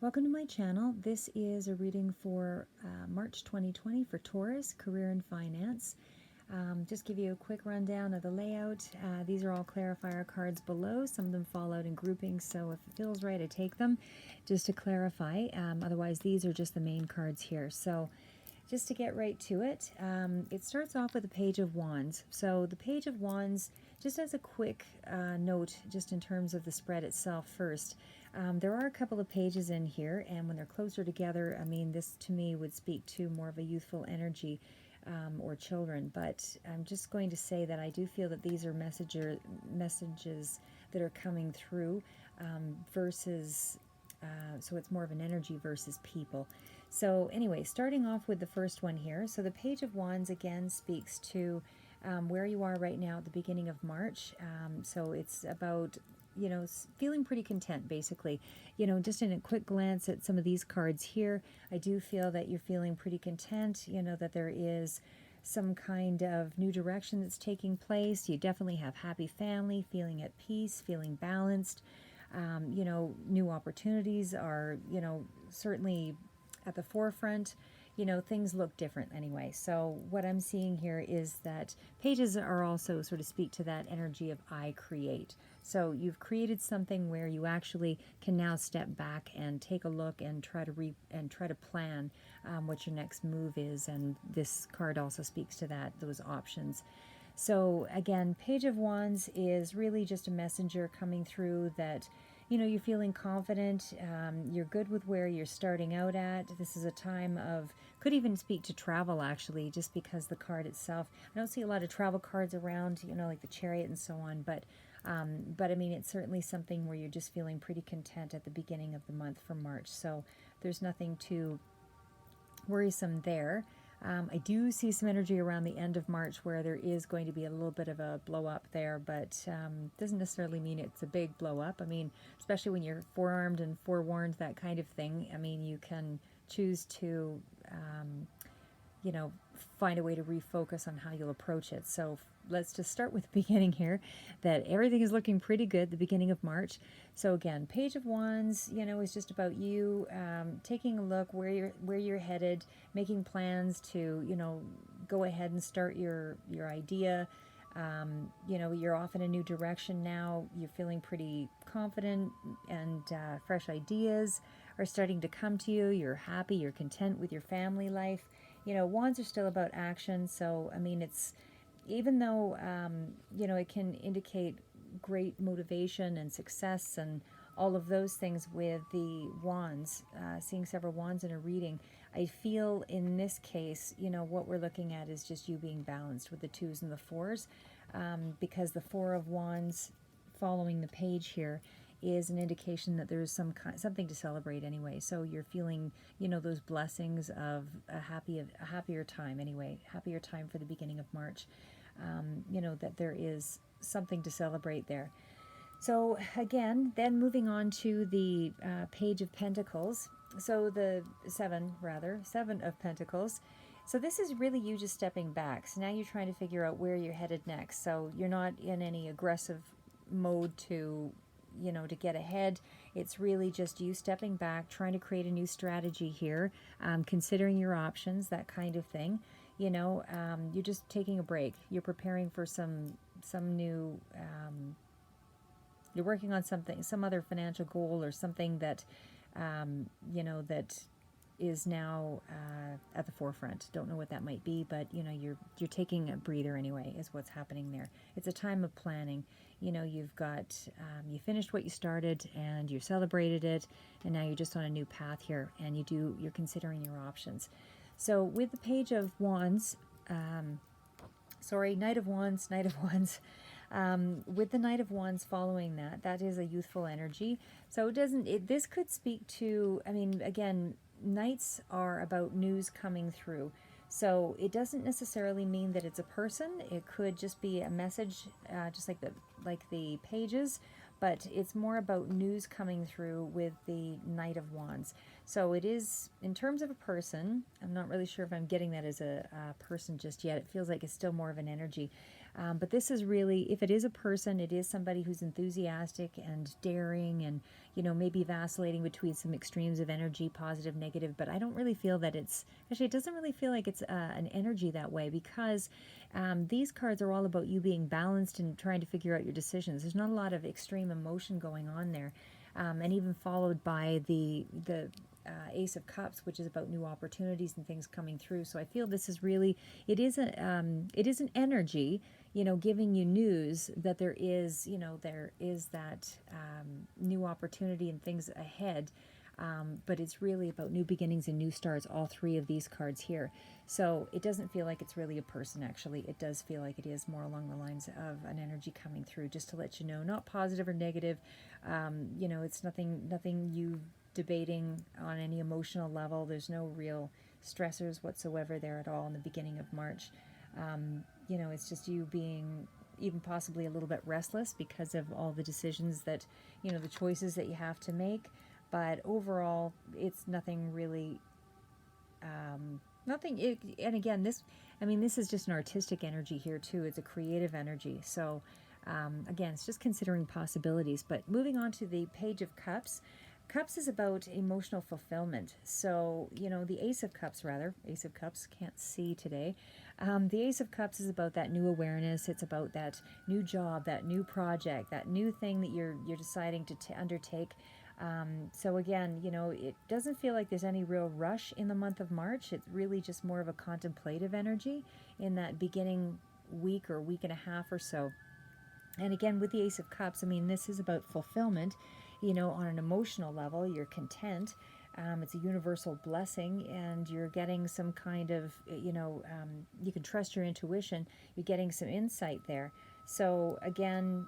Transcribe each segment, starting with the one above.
Welcome to my channel. This is a reading for March 2020 for Taurus, career and finance. Just give you a quick rundown of the layout. These are all clarifier cards below. Some of them fall out in groupings, so if it feels right, I take them just to clarify. Otherwise, these are just the main cards here. So just to get right to it, it starts off with the Page of Wands. So the Page of Wands, just as a quick note, just in terms of the spread itself first, there are a couple of pages in here, and when they're closer together, I mean, this to me would speak to more of a youthful energy or children. But I'm just going to say that I do feel that these are messages that are coming through versus, so it's more of an energy versus people. So anyway, starting off with the first one here. So the Page of Wands again speaks to where you are right now at the beginning of March. So it's about, you know, feeling pretty content, basically. You know, just in a quick glance at some of these cards here, I do feel that you're feeling pretty content, you know, that there is some kind of new direction that's taking place. You definitely have happy family, feeling at peace, feeling balanced. You know, new opportunities are, you know, certainly at the forefront. You know, things look different anyway. So what I'm seeing here is that pages are also sort of speak to that energy of I create. So you've created something where you actually can now step back and take a look and try to plan what your next move is. And this card also speaks to that, those options. So again, Page of Wands is really just a messenger coming through that, you know, you're feeling confident, you're good with where you're starting out at. This is a time of, could even speak to travel actually, just because the card itself, I don't see a lot of travel cards around, you know, like the Chariot and so on, but I mean, it's certainly something where you're just feeling pretty content at the beginning of the month for March. So there's nothing too worrisome there. I do see some energy around the end of March where there is going to be a little bit of a blow up there, but doesn't necessarily mean it's a big blow up. I mean, especially when you're forearmed and forewarned, that kind of thing. I mean, you can choose to, you know, find a way to refocus on how you'll approach it. So let's just start with the beginning here, that everything is looking pretty good the beginning of March. So again, Page of Wands, you know, is just about you taking a look where you're headed, making plans to, you know, go ahead and start your idea. You know, you're off in a new direction now. You're feeling pretty confident, and fresh ideas are starting to come to you. You're happy, you're content with your family life. You know, Wands are still about action. So, I mean, it's, even though, you know, it can indicate great motivation and success and all of those things with the wands, seeing several wands in a reading, I feel in this case, you know, what we're looking at is just you being balanced with the twos and the fours, because the Four of Wands following the page here is an indication that there's something to celebrate anyway. So you're feeling, you know, those blessings of a happier time anyway, happier time for the beginning of March. You know, that there is something to celebrate there. So again, then moving on to the Page of Pentacles. So the Seven of Pentacles. So this is really you just stepping back. So now you're trying to figure out where you're headed next. So you're not in any aggressive mode to, you know, to get ahead. It's really just you stepping back, trying to create a new strategy here, considering your options, that kind of thing. You know, you're just taking a break. You're preparing for some new, you're working on something, some other financial goal or something that, you know, that is now at the forefront. Don't know what that might be, but you know, you're taking a breather anyway, is what's happening there. It's a time of planning. You know, you've got, you finished what you started and you celebrated it, and now you're just on a new path here, and you're considering your options. So with the Page of Wands, Knight of Wands, with the Knight of Wands following that is a youthful energy. So this could speak to, I mean, again, Knights are about news coming through. So it doesn't necessarily mean that it's a person. It could just be a message, just like the pages, but it's more about news coming through with the Knight of Wands. So it is, in terms of a person, I'm not really sure if I'm getting that as a person just yet. It feels like it's still more of an energy. But this is really, if it is a person, it is somebody who's enthusiastic and daring and, maybe vacillating between some extremes of energy, positive, negative. But I don't really feel that it doesn't really feel like it's an energy that way, because these cards are all about you being balanced and trying to figure out your decisions. There's not a lot of extreme emotion going on there. And even followed by the Ace of Cups, which is about new opportunities and things coming through. So I feel this is really, it is an energy, giving you news that there is that new opportunity and things ahead. But it's really about new beginnings and new starts, all three of these cards here. So it doesn't feel like it's really a person, actually. It does feel like it is more along the lines of an energy coming through, just to let you know, not positive or negative. It's nothing you debating on any emotional level. There's no real stressors whatsoever there at all in the beginning of March. It's just you being even possibly a little bit restless because of all the decisions that, the choices that you have to make. But overall, it's nothing really, and again, this is just an artistic energy here too. It's a creative energy. So again, it's just considering possibilities. But moving on to the Page of Cups. Cups is about emotional fulfillment. So, the Ace of Cups, can't see today. The Ace of Cups is about that new awareness. It's about that new job, that new project, that new thing that you're deciding to undertake. So again, it doesn't feel like there's any real rush in the month of March. It's really just more of a contemplative energy in that beginning week or week and a half or so. And again, with the Ace of Cups, this is about fulfillment. On an emotional level, you're content. It's a universal blessing, and you're getting some kind of, you can trust your intuition. You're getting some insight there. So again,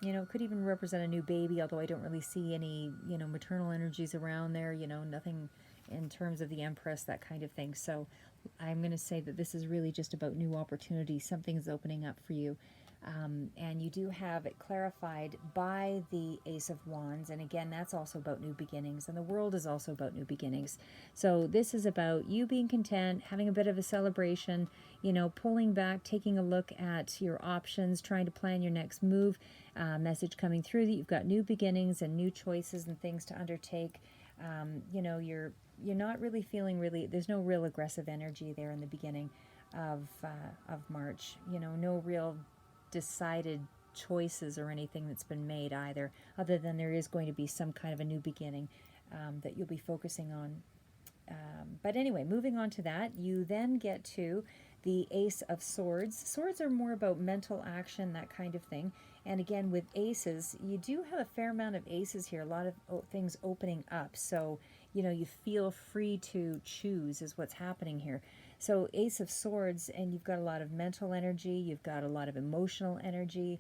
it could even represent a new baby, although I don't really see any, maternal energies around there, nothing in terms of the Empress, that kind of thing. So I'm going to say that this is really just about new opportunities. Something's opening up for you. And you do have it clarified by the Ace of Wands. And again, that's also about new beginnings. And the world is also about new beginnings. So this is about you being content, having a bit of a celebration, pulling back, taking a look at your options, trying to plan your next move. Message coming through that you've got new beginnings and new choices and things to undertake. You're not really feeling there's no real aggressive energy there in the beginning of March. No real decided choices or anything that's been made either, other than there is going to be some kind of a new beginning that you'll be focusing on. But anyway, moving on to that, you then get to the Ace of Swords. Swords are more about mental action, that kind of thing. And again, with aces, you do have a fair amount of aces here, a lot of things opening up. So, you feel free to choose is what's happening here. So Ace of Swords, and you've got a lot of mental energy, you've got a lot of emotional energy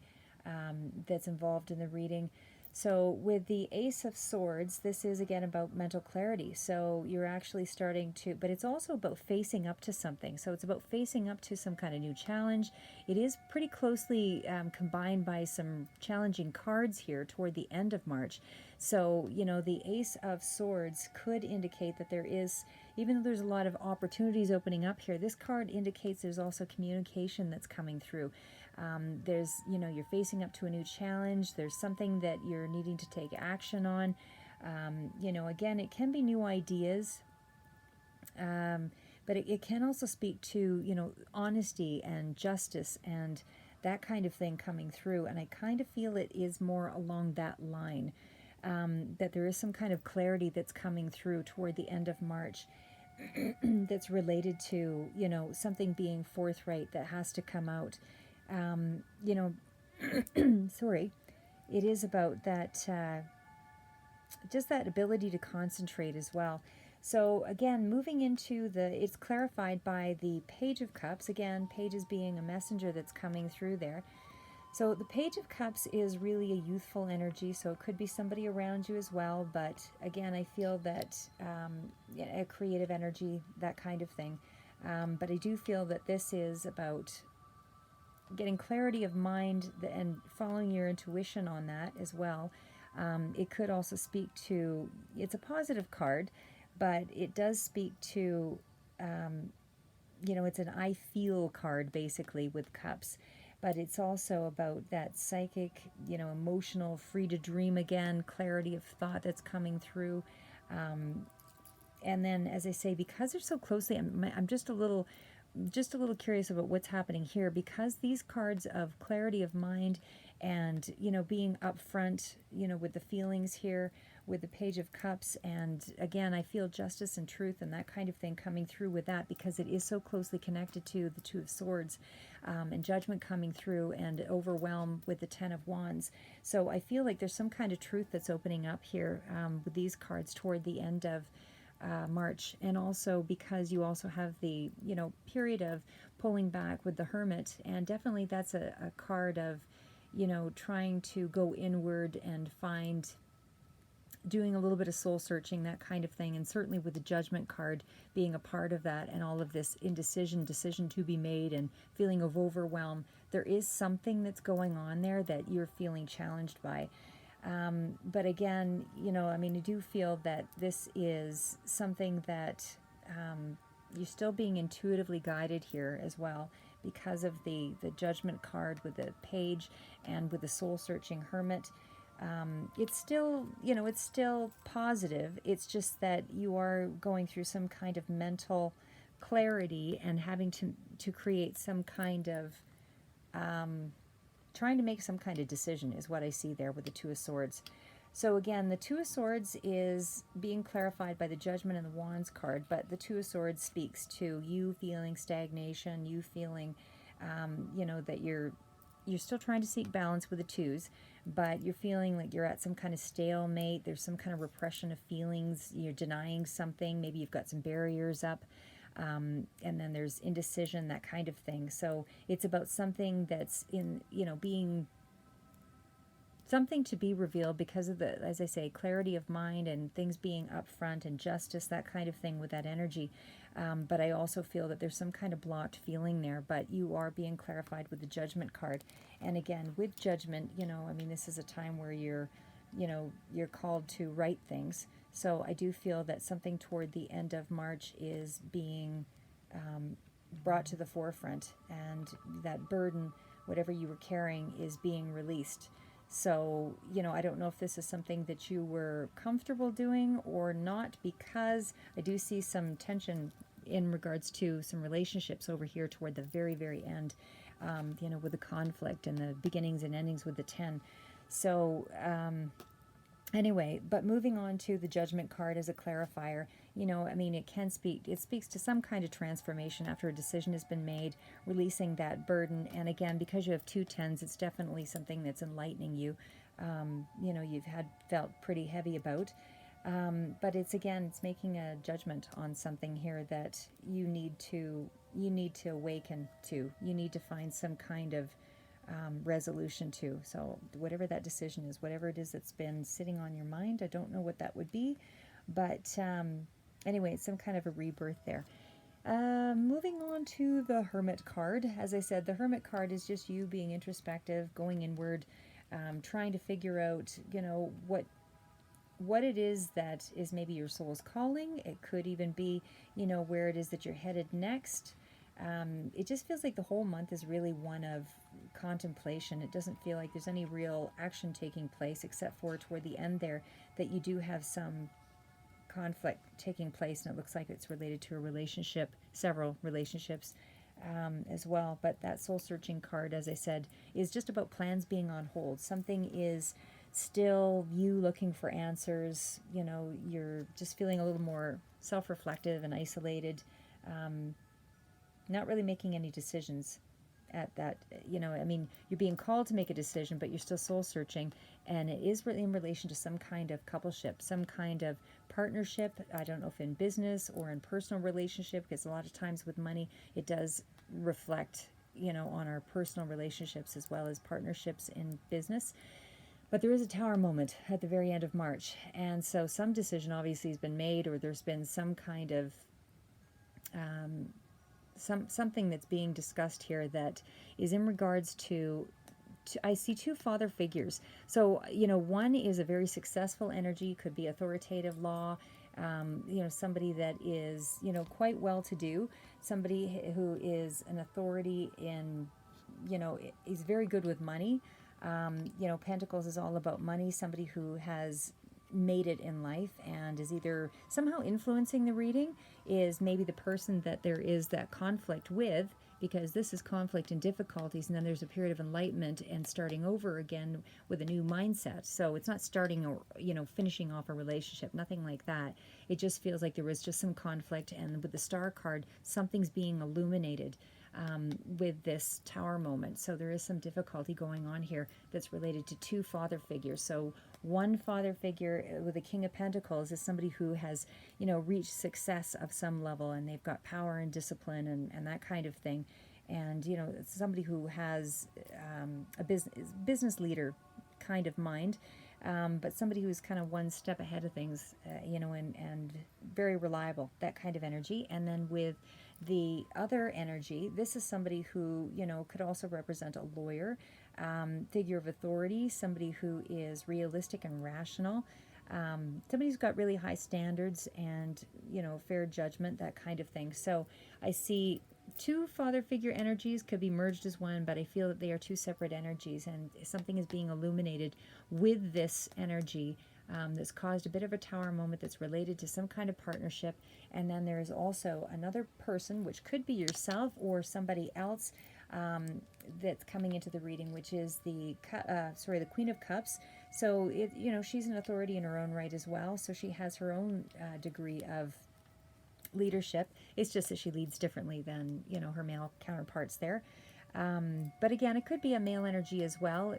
that's involved in the reading. So with the Ace of Swords, this is again about mental clarity. So you're actually starting to, but it's also about facing up to something. So it's about facing up to some kind of new challenge. It is pretty closely combined by some challenging cards here toward the end of March. So, the Ace of Swords could indicate that there is, even though there's a lot of opportunities opening up here, this card indicates there's also communication that's coming through. There's, you're facing up to a new challenge. There's something that you're needing to take action on. Again, it can be new ideas, but it can also speak to, honesty and justice and that kind of thing coming through. And I kind of feel it is more along that line, that there is some kind of clarity that's coming through toward the end of March that's related to, something being forthright that has to come out. Sorry, it is about that, just that ability to concentrate as well. So again, moving into it's clarified by the Page of Cups. Again, Pages being a messenger that's coming through there. So the Page of Cups is really a youthful energy, so it could be somebody around you as well. But again, I feel that a creative energy, that kind of thing. But I do feel that this is about getting clarity of mind and following your intuition on that as well. It could also speak to, it's a positive card, but it does speak to, it's an I feel card basically with cups. but it's also about that psychic, emotional, free to dream again, clarity of thought that's coming through. And then, as I say, because they're so closely, I'm just a little curious about what's happening here, because these cards of clarity of mind and being upfront with the feelings here, with the Page of Cups, and again I feel justice and truth and that kind of thing coming through with that, because it is so closely connected to the Two of Swords, and Judgment coming through, and overwhelm with the Ten of Wands. So I feel like there's some kind of truth that's opening up here, with these cards toward the end of March. And also because you also have the period of pulling back with the Hermit, and definitely that's a card of trying to go inward and doing a little bit of soul searching, that kind of thing. And certainly with the Judgment card being a part of that, and all of this indecision, decision to be made, and feeling of overwhelm, there is something that's going on there that you're feeling challenged by. But again, I do feel that this is something that you're still being intuitively guided here as well, because of the Judgment card with the Page and with the soul-searching Hermit. It's still, it's still positive. It's just that you are going through some kind of mental clarity and having to create some kind of trying to make some kind of decision is what I see there with the Two of Swords. So again, the Two of Swords is being clarified by the Judgment and the Wands card, but the Two of Swords speaks to you feeling stagnation, you feeling, that you're still trying to seek balance with the twos, but you're feeling like you're at some kind of stalemate. There's some kind of repression of feelings. You're denying something. Maybe you've got some barriers up. And then there's indecision, that kind of thing. So it's about something that's being something to be revealed, because of the, as I say, clarity of mind and things being upfront and justice, that kind of thing with that energy. But I also feel that there's some kind of blocked feeling there, but you are being clarified with the Judgment card. And again, with Judgment, this is a time where you're called to right things. So I do feel that something toward the end of March is being brought to the forefront, and that burden, whatever you were carrying, is being released. So, I don't know if this is something that you were comfortable doing or not, because I do see some tension in regards to some relationships over here toward the very, very end, with the conflict and the beginnings and endings with the 10. So, anyway, but moving on to the Judgment card as a clarifier, it speaks to some kind of transformation after a decision has been made, releasing that burden. And again, because you have two tens, it's definitely something that's enlightening you. You've felt pretty heavy about. But it's making a judgment on something here that you need to awaken to. You need to find some kind of resolution to. So whatever that decision is, whatever it is that's been sitting on your mind, I don't know what that would be, but anyway, it's some kind of a rebirth there. Moving on to the Hermit card. As I said, the Hermit card is just you being introspective, going inward, trying to figure out, what it is that is maybe your soul's calling. It could even be, where it is that you're headed next. It just feels like the whole month is really one of contemplation. It doesn't feel like there's any real action taking place, except for toward the end there, that you do have some conflict taking place, and it looks like it's related to a relationship, several relationships as well. But that soul searching card, as I said, is just about plans being on hold. Something is still you looking for answers. You're just feeling a little more self-reflective and isolated, not really making any decisions at that. You're being called to make a decision, but you're still soul searching, and it is really in relation to some kind of coupleship, some kind of partnership. I don't know if in business or in personal relationship, because a lot of times with money, it does reflect, on our personal relationships as well as partnerships in business. But there is a Tower moment at the very end of March, and so some decision obviously has been made, or there's been some kind of something that's being discussed here that is in regards to I see two father figures. So, one is a very successful energy, could be authoritative law, somebody that is, quite well to do, somebody who is an authority in, he's very good with money. Pentacles is all about money, somebody who has made it in life and is either somehow influencing the reading, is maybe the person that there is that conflict with, because this is conflict and difficulties, and then there's a period of enlightenment and starting over again with a new mindset. So it's not starting or finishing off a relationship, nothing like that. It just feels like there was just some conflict, and with the Star card, something's being illuminated with this Tower moment. So there is some difficulty going on here that's related to two father figures. So one father figure with the King of Pentacles is somebody who has, reached success of some level, and they've got power and discipline and that kind of thing. And, it's somebody who has a business leader kind of mind, but somebody who's kind of one step ahead of things, and very reliable, that kind of energy. And then with the other energy, this is somebody who, could also represent a lawyer, figure of authority, somebody who is realistic and rational, somebody who's got really high standards and, fair judgment, that kind of thing. So I see two father figure energies could be merged as one, but I feel that they are two separate energies, and something is being illuminated with this energy that's caused a bit of a Tower moment that's related to some kind of partnership. And then there is also another person, which could be yourself or somebody else, that's coming into the reading, which is the Queen of Cups. So she's an authority in her own right as well. So she has her own degree of leadership. It's just that she leads differently than her male counterparts there. But again, it could be a male energy as well.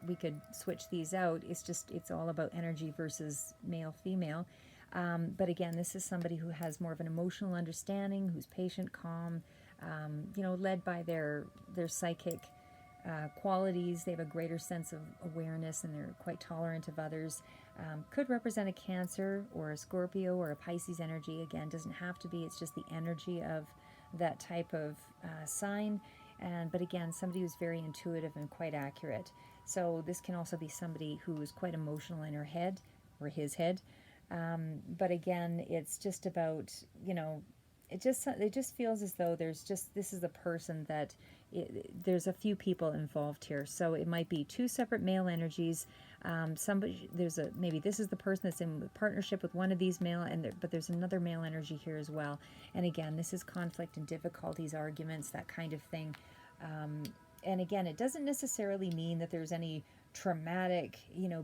We could switch these out. It's all about energy versus male, female. But again, this is somebody who has more of an emotional understanding, who's patient, calm, led by their psychic qualities. They have a greater sense of awareness, and they're quite tolerant of others. Could represent a Cancer or a Scorpio or a Pisces energy. Again, doesn't have to be. It's just the energy of that type of sign. But again, somebody who's very intuitive and quite accurate. So this can also be somebody who is quite emotional in her head or his head. But again, it's just about, it just feels as though this is a person that there's a few people involved here. So it might be two separate male energies. Maybe this is the person that's in partnership with one of these male, but there's another male energy here as well. And again, this is conflict and difficulties, arguments, that kind of thing. And again, it doesn't necessarily mean that there's any traumatic,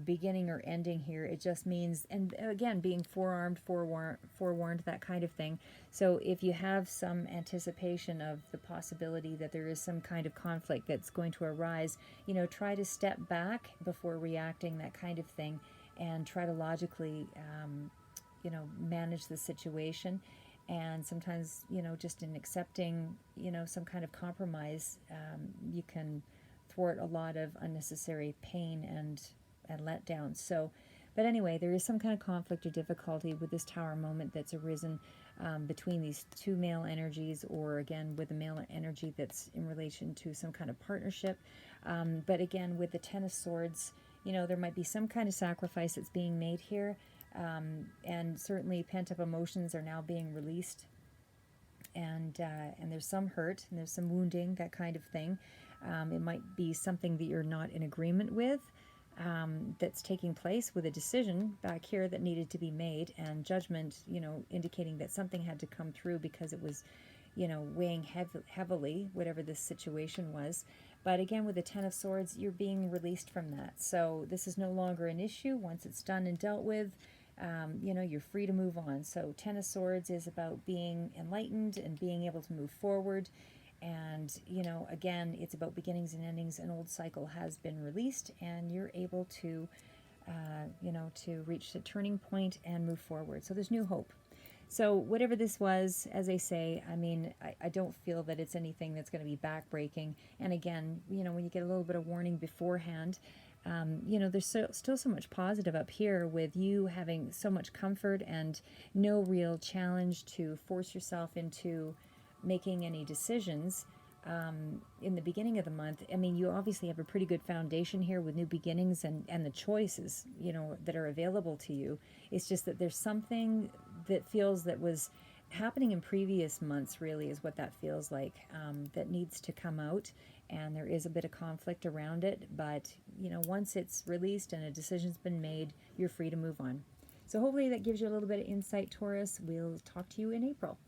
beginning or ending here. It just means, and again, being forearmed, forewarned, that kind of thing. So if you have some anticipation of the possibility that there is some kind of conflict that's going to arise, try to step back before reacting, that kind of thing, and try to logically, manage the situation. And sometimes, just in accepting, some kind of compromise, you can thwart a lot of unnecessary pain and letdown. So, but anyway, there is some kind of conflict or difficulty with this Tower moment that's arisen between these two male energies, or again, with a male energy that's in relation to some kind of partnership. But again, with the Ten of Swords, there might be some kind of sacrifice that's being made here. And certainly pent-up emotions are now being released, and there's some hurt and there's some wounding, that kind of thing. It might be something that you're not in agreement with, that's taking place, with a decision back here that needed to be made, and judgment, indicating that something had to come through because it was, weighing heavily, whatever this situation was. But again, with the Ten of Swords, you're being released from that. So this is no longer an issue. Once it's done and dealt with, you're free to move on. So Ten of Swords is about being enlightened and being able to move forward. And, again, it's about beginnings and endings. An old cycle has been released, and you're able to, to reach the turning point and move forward. So there's new hope. So whatever this was, as I say, I don't feel that it's anything that's going to be backbreaking. And again, when you get a little bit of warning beforehand, there's still so much positive up here, with you having so much comfort and no real challenge to force yourself into making any decisions in the beginning of the month. You obviously have a pretty good foundation here with new beginnings and the choices, that are available to you. It's just that there's something that feels that was happening in previous months really is what that feels like, that needs to come out, and there is a bit of conflict around it, but once it's released and a decision's been made, you're free to move on. So hopefully that gives you a little bit of insight, Taurus. We'll talk to you in April.